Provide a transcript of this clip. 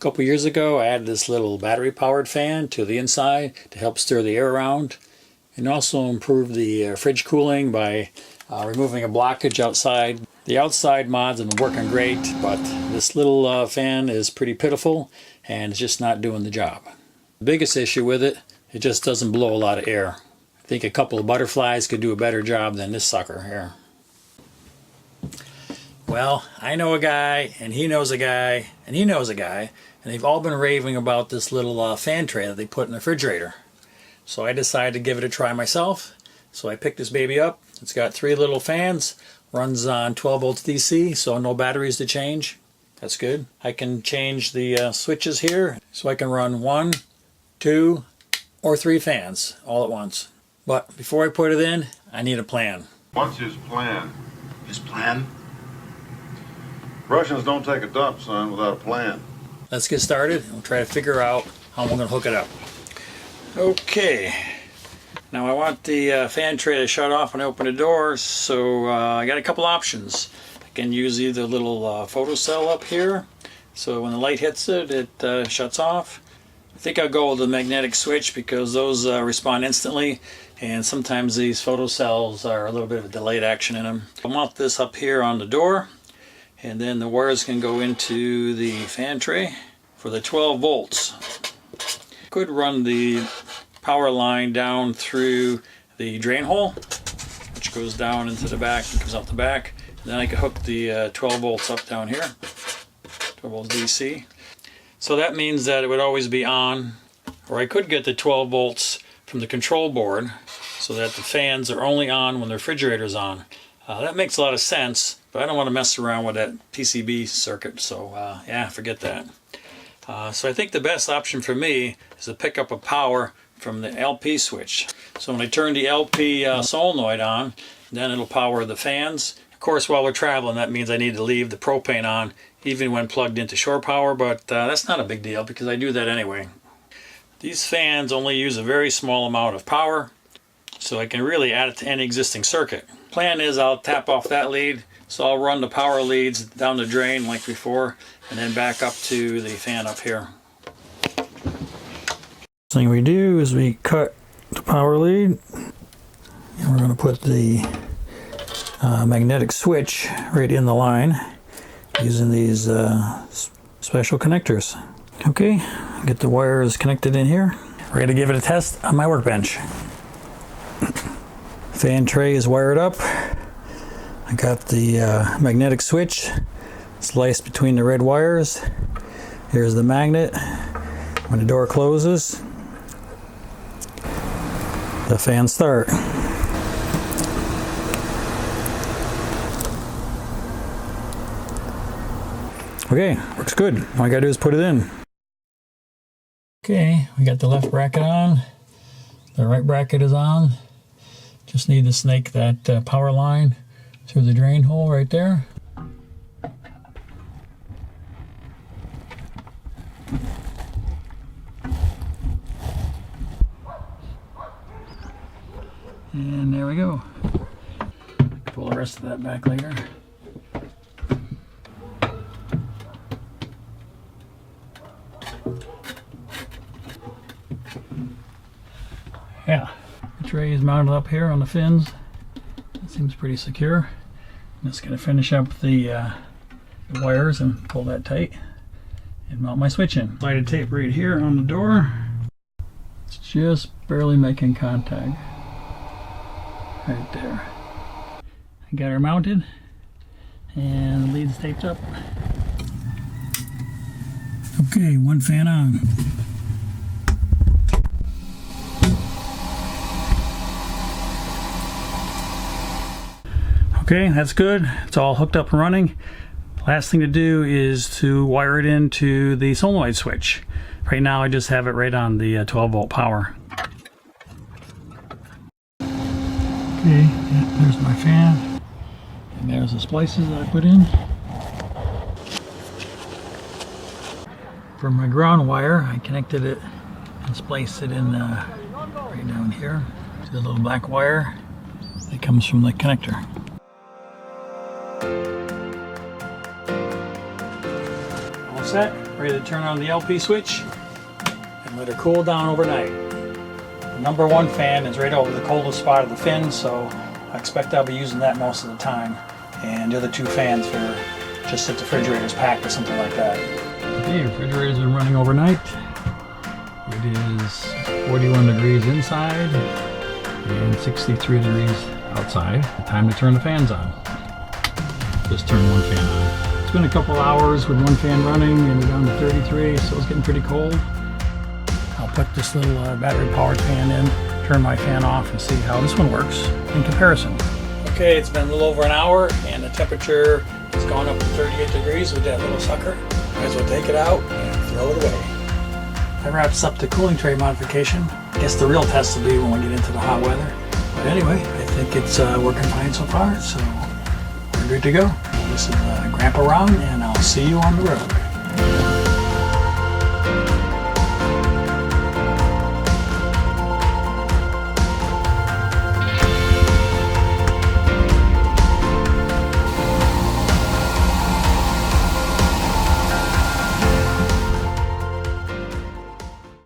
couple years ago, I added this little battery-powered fan to the inside to help stir the air around, and also improve the fridge cooling by removing a blockage outside. The outside mods have been working great, but this little fan is pretty pitiful and it's just not doing the job. The biggest issue with it, it just doesn't blow a lot of air. I think a couple of butterflies could do a better job than this sucker here. Well, I know a guy, and he knows a guy, and he knows a guy, and they've all been raving about this little fan tray that they put in the refrigerator. So I decided to give it a try myself. So I picked this baby up. It's got 3 little fans, runs on 12 volts DC, so no batteries to change. That's good. I can change the switches here, so I can run 1, 2, or 3 fans all at once. But before I put it in, I need a plan. What's his plan? His plan? Russians don't take a dump, son, without a plan. Let's get started and we'll try to figure out how I'm going to hook it up. Okay. Now I want the fan tray to shut off when I open the door, so I got a couple options. I can use either a little photocell up here, so when the light hits it, it shuts off. I think I'll go with the magnetic switch because those respond instantly, and sometimes these photocells are a little bit of a delayed action in them. I'll mount this up here on the door, and then the wires can go into the fan tray for the 12 volts. Could run the power line down through the drain hole, which goes down into the back and comes out the back. And then I could hook the 12 volts up down here, 12 volts DC. So that means that it would always be on, or I could get the 12 volts from the control board so that the fans are only on when the refrigerator's on. That makes a lot of sense, but I don't want to mess around with that PCB circuit, so yeah, forget that. So I think the best option for me is to pick up a power from the LP switch. So when I turn the LP solenoid on, then it'll power the fans. Of course, while we're traveling, that means I need to leave the propane on even when plugged into shore power, but that's not a big deal because I do that anyway. These fans only use a very small amount of power, so I can really add it to any existing circuit. Plan is I'll tap off that lead, so I'll run the power leads down the drain like before, and then back up to the fan up here. Thing we do is we cut the power lead, and we're going to put the magnetic switch right in the line using these special connectors. Okay, get the wires connected in here. Ready to give it a test on my workbench. Fan tray is wired up. I got the magnetic switch sliced between the red wires. Here's the magnet. When the door closes, the fans start. Okay, works good. All I gotta do is put it in. Okay, we got the left bracket on. The right bracket is on. Just need to snake that power line through the drain hole right there. And there we go. Pull the rest of that back later. Yeah, the tray is mounted up here on the fins. It seems pretty secure. I'm just going to finish up the wires and pull that tight and mount my switch in. Lighted tape right here on the door. It's just barely making contact. Right there. I got her mounted and the lead's taped up. Okay, one fan on. Okay, that's good. It's all hooked up and running. Last thing to do is to wire it into the solenoid switch. Right now I just have it right on the 12 volt power. Okay, there's my fan. And there's the splices that I put in. For my ground wire, I connected it and spliced it in right down here to the little black wire that comes from the connector. All set. ready to turn on the LP switch and let her cool down overnight. The number one fan is right over the coldest spot of the fin, so I expect I'll be using that most of the time. And the other two fans for just if the refrigerator's packed or something like that. Okay, refrigerator's been running overnight. It is 41 degrees inside and 63 degrees outside. Time to turn the fans on. Just turn one fan on. It's been a couple hours with one fan running and we're down to 33, so it's getting pretty cold. I'll put this little battery powered fan in, turn my fan off and see how this one works in comparison. Okay, it's been a little over an hour and the temperature has gone up to 38 degrees with that little sucker. Might as well take it out and throw it away. That wraps up the cooling tray modification. I guess the real test will be when we get into the hot weather. But anyway, I think it's working fine so far, so we're good to go. This is Grandpa Ron, and I'll see you on the road.